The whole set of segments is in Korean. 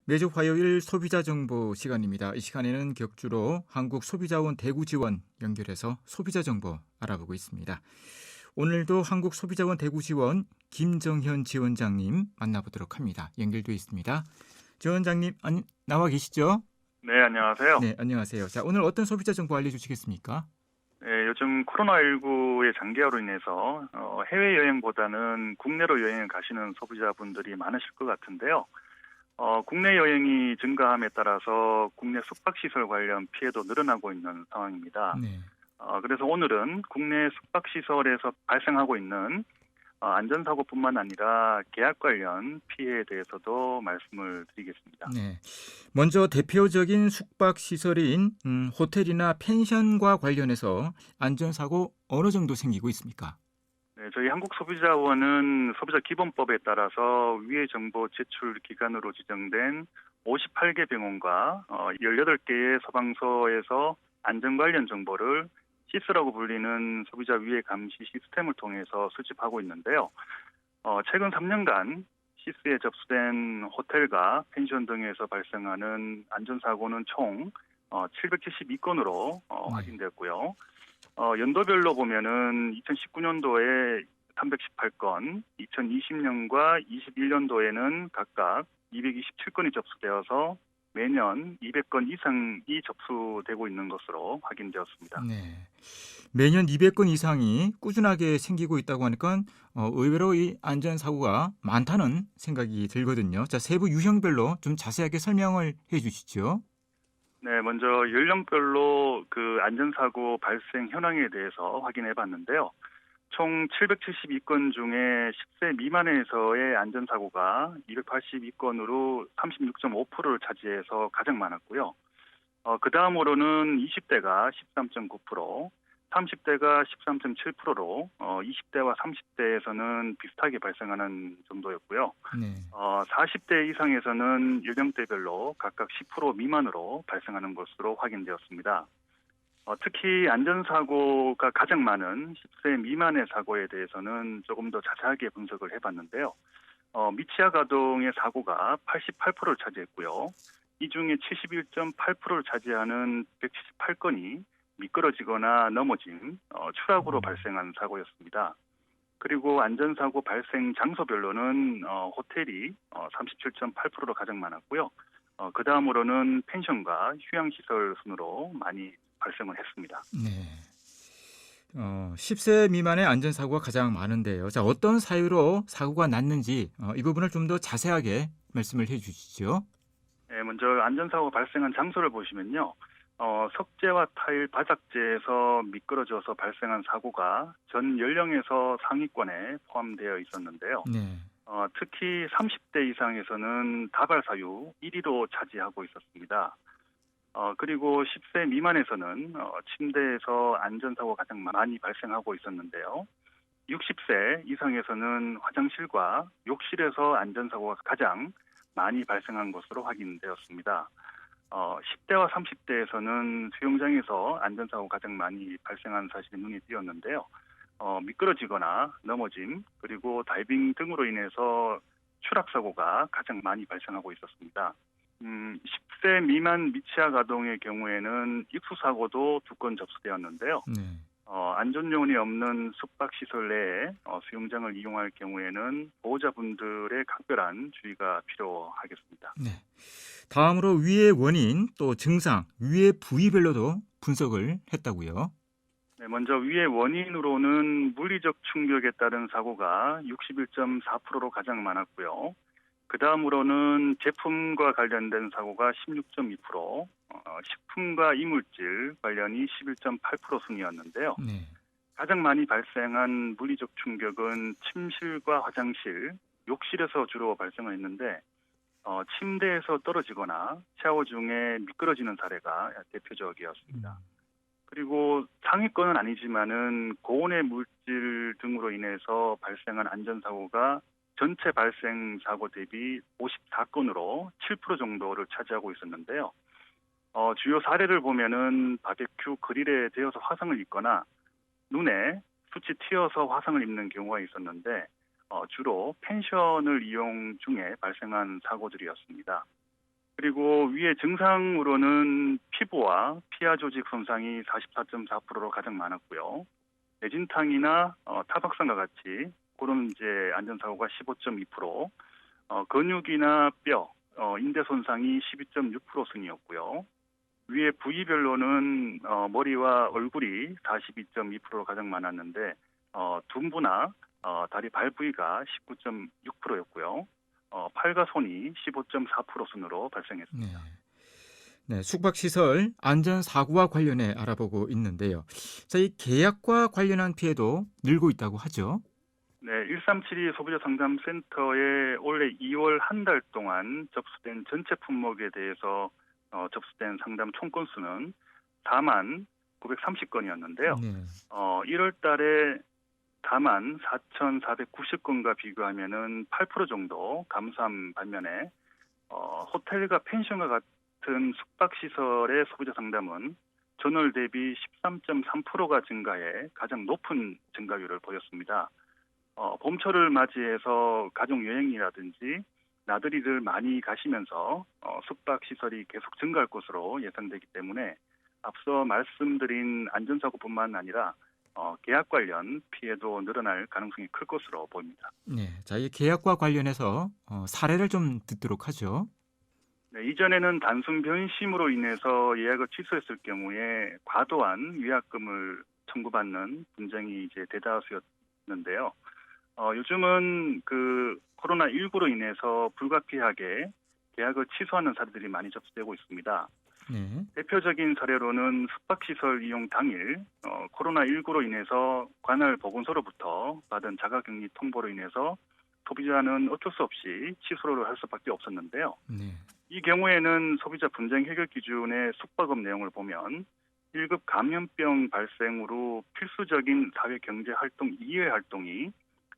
매주 화요일 소비자 정보 시간입니다. 이 시간에는 격주로 한국소비자원 대구지원 연결해서 소비자 정보 알아보고 있습니다. 오늘도 한국소비자원 대구지원 김정현 지원장님 만나보도록 합니다. 연결돼 있습니다. 지원장님 나와 계시죠? 네, 안녕하세요. 네, 안녕하세요. 자, 오늘 어떤 소비자 정보 알려주시겠습니까? 네, 요즘 코로나19의 장기화로 인해서 해외여행보다는 국내로 여행을 가시는 소비자분들이 많으실 것 같은데요. 국내 여행이 증가함에 따라서 국내 숙박시설 관련 피해도 늘어나고 있는 상황입니다. 네. 그래서 오늘은 국내 숙박시설에서 발생하고 있는 안전사고뿐만 아니라 계약 관련 피해에 대해서도 말씀을 드리겠습니다. 네. 먼저 대표적인 숙박 시설인 호텔이나 펜션과 관련해서 안전사고 어느 정도 생기고 있습니까? 네, 저희 한국소비자원은 소비자기본법에 따라서 위해 정보 제출 기관으로 지정된 58개 병원과 18개의 소방서에서 안전 관련 정보를 시스라고 불리는 소비자 위해 감시 시스템을 통해서 수집하고 있는데요. 최근 3년간 시스에 접수된 호텔과 펜션 등에서 발생하는 안전사고는 총 772건으로 확인되었고요. 연도별로 보면은 2019년도에 318건, 2020년과 21년도에는 각각 227건이 접수되어서 매년 200건 이상이 접수되고 있는 것으로 확인되었습니다. 네. 매년 200건 이상이 꾸준하게 생기고 있다고 하니까 의외로 이 안전사고가 많다는 생각이 들거든요. 자, 세부 유형별로 좀 자세하게 설명을 해 주시죠. 네, 먼저 연령별로 그 안전사고 발생 현황에 대해서 확인해 봤는데요. 총 772건 중에 10세 미만에서의 안전사고가 282건으로 36.5%를 차지해서 가장 많았고요. 그 다음으로는 20대가 13.9%, 30대가 13.7%로 20대와 30대에서는 비슷하게 발생하는 정도였고요. 네. 40대 이상에서는 연령대별로 각각 10% 미만으로 발생하는 것으로 확인되었습니다. 특히 안전사고가 가장 많은 10세 미만의 사고에 대해서는 조금 더 자세하게 분석을 해봤는데요. 미취학 아동의 사고가 88%를 차지했고요. 이 중에 71.8%를 차지하는 178건이 미끄러지거나 넘어짐, 추락으로 발생한 사고였습니다. 그리고 안전사고 발생 장소별로는 호텔이 37.8%로 가장 많았고요. 그 다음으로는 펜션과 휴양시설 순으로 많이 발생을 했습니다. 네. 10세 미만의 안전사고가 가장 많은데요. 자, 어떤 사유로 사고가 났는지 이 부분을 좀 더 자세하게 말씀을 해 주시죠. 네, 먼저 안전사고 발생한 장소를 보시면요. 석재와 타일, 바닥재에서 미끄러져서 발생한 사고가 전 연령에서 상위권에 포함되어 있었는데요. 네. 특히 30대 이상에서는 다발 사유 1위로 차지하고 있었습니다. 그리고 10세 미만에서는 침대에서 안전사고가 가장 많이 발생하고 있었는데요. 60세 이상에서는 화장실과 욕실에서 안전사고가 가장 많이 발생한 것으로 확인되었습니다. 10대와 30대에서는 수영장에서 안전사고가 가장 많이 발생한 사실이 눈에 띄었는데요. 미끄러지거나 넘어짐 그리고 다이빙 등으로 인해서 추락사고가 가장 많이 발생하고 있었습니다. 10세 미만 미취학 아동의 경우에는 익수사고도 2건 접수되었는데요. 네. 안전요원이 없는 숙박시설 내에 수영장을 이용할 경우에는 보호자분들의 각별한 주의가 필요하겠습니다. 네. 다음으로 위의 원인 또 증상, 위의 부위별로도 분석을 했다고요. 네, 먼저 위의 원인으로는 물리적 충격에 따른 사고가 61.4%로 가장 많았고요. 그 다음으로는 제품과 관련된 사고가 16.2%, 식품과 이물질 관련이 11.8% 순이었는데요. 네. 가장 많이 발생한 물리적 충격은 침실과 화장실, 욕실에서 주로 발생을 했는데 침대에서 떨어지거나 샤워 중에 미끄러지는 사례가 대표적이었습니다. 그리고 상위권은 아니지만은 고온의 물질 등으로 인해서 발생한 안전사고가 전체 발생 사고 대비 54건으로 7% 정도를 차지하고 있었는데요. 주요 사례를 보면은 바베큐 그릴에 데워서 화상을 입거나 눈에 숯이 튀어서 화상을 입는 경우가 있었는데 주로 펜션을 이용 중에 발생한 사고들이었습니다. 그리고 위의 증상으로는 피부와 피하 조직 손상이 44.4%로 가장 많았고요. 뇌진탕이나 타박상과 같이 그런 이제 안전사고가 15.2%, 근육이나 뼈, 인대 손상이 12.6% 순이었고요. 위에 부위별로는 머리와 얼굴이 42.2%로 가장 많았는데 둔부나 다리 발 부위가 19.6%였고요. 팔과 손이 15.4% 순으로 발생했습니다. 네. 네, 숙박시설 안전사고와 관련해 알아보고 있는데요. 자, 이 계약과 관련한 피해도 늘고 있다고 하죠. 네, 1372 소비자 상담센터에 올해 2월 한 달 동안 접수된 전체 품목에 대해서 접수된 상담 총 건수는 4만 930건이었는데요. 네. 1월 달에 4만 4,490건과 비교하면은 8% 정도 감소한 반면에 호텔과 펜션과 같은 숙박시설의 소비자 상담은 전월 대비 13.3%가 증가해 가장 높은 증가율을 보였습니다. 봄철을 맞이해서 가족 여행이라든지 나들이를 많이 가시면서 숙박시설이 계속 증가할 것으로 예상되기 때문에 앞서 말씀드린 안전사고뿐만 아니라 계약 관련 피해도 늘어날 가능성이 클 것으로 보입니다. 네. 자, 이 계약과 관련해서 사례를 좀 듣도록 하죠. 네, 이전에는 단순 변심으로 인해서 예약을 취소했을 경우에 과도한 위약금을 청구받는 분쟁이 이제 대다수였는데요. 요즘은 그 코로나19로 인해서 불가피하게 계약을 취소하는 사례들이 많이 접수되고 있습니다. 네. 대표적인 사례로는 숙박시설 이용 당일 코로나19로 인해서 관할 보건소로부터 받은 자가격리 통보로 인해서 소비자는 어쩔 수 없이 취소를 할 수밖에 없었는데요. 네. 이 경우에는 소비자 분쟁 해결 기준의 숙박업 내용을 보면 1급 감염병 발생으로 필수적인 사회경제활동 이외의 활동이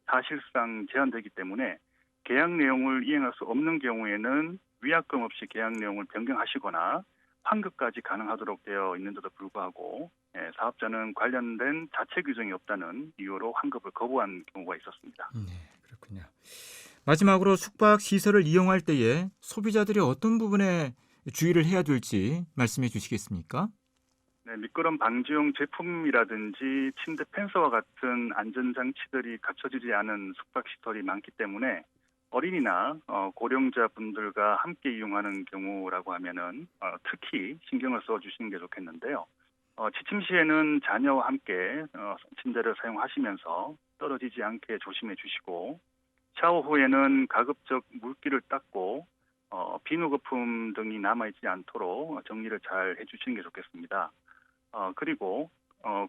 사실상 제한되기 때문에 계약 내용을 이행할 수 없는 경우에는 위약금 없이 계약 내용을 변경하시거나 환급까지 가능하도록 되어 있는데도 불구하고 사업자는 관련된 자체 규정이 없다는 이유로 환급을 거부한 경우가 있었습니다. 네, 그렇군요. 마지막으로 숙박 시설을 이용할 때에 소비자들이 어떤 부분에 주의를 해야 될지 말씀해 주시겠습니까? 네, 미끄럼 방지용 제품이라든지 침대 펜서와 같은 안전장치들이 갖춰지지 않은 숙박시설이 많기 때문에 어린이나 고령자 분들과 함께 이용하는 경우라고 하면은 특히 신경을 써주시는 게 좋겠는데요. 취침 시에는 자녀와 함께 침대를 사용하시면서 떨어지지 않게 조심해 주시고 샤워 후에는 가급적 물기를 닦고 비누 거품 등이 남아있지 않도록 정리를 잘 해주시는 게 좋겠습니다. 그리고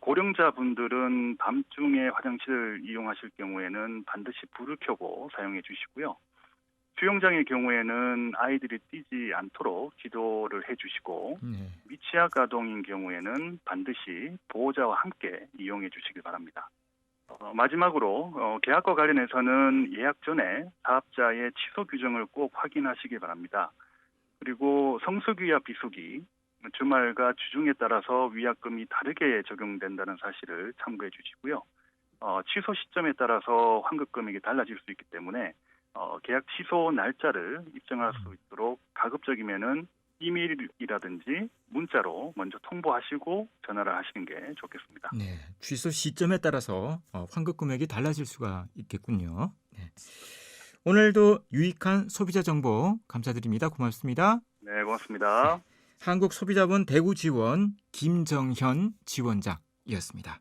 고령자분들은 밤중에 화장실을 이용하실 경우에는 반드시 불을 켜고 사용해 주시고요. 수영장의 경우에는 아이들이 뛰지 않도록 지도를 해주시고 네. 미취학 아동인 경우에는 반드시 보호자와 함께 이용해 주시길 바랍니다. 마지막으로 계약과 관련해서는 예약 전에 사업자의 취소 규정을 꼭 확인하시기 바랍니다. 그리고 성수기와 비수기, 주말과 주중에 따라서 위약금이 다르게 적용된다는 사실을 참고해 주시고요. 취소 시점에 따라서 환급 금액이 달라질 수 있기 때문에 계약 취소 날짜를 입증할 수 있도록 가급적이면은 이메일이라든지 문자로 먼저 통보하시고 전화를 하시는 게 좋겠습니다. 네, 취소 시점에 따라서 환급 금액이 달라질 수가 있겠군요. 네. 오늘도 유익한 소비자 정보 감사드립니다. 고맙습니다. 네, 고맙습니다. 한국소비자원 대구지원 김정현 지원장이었습니다.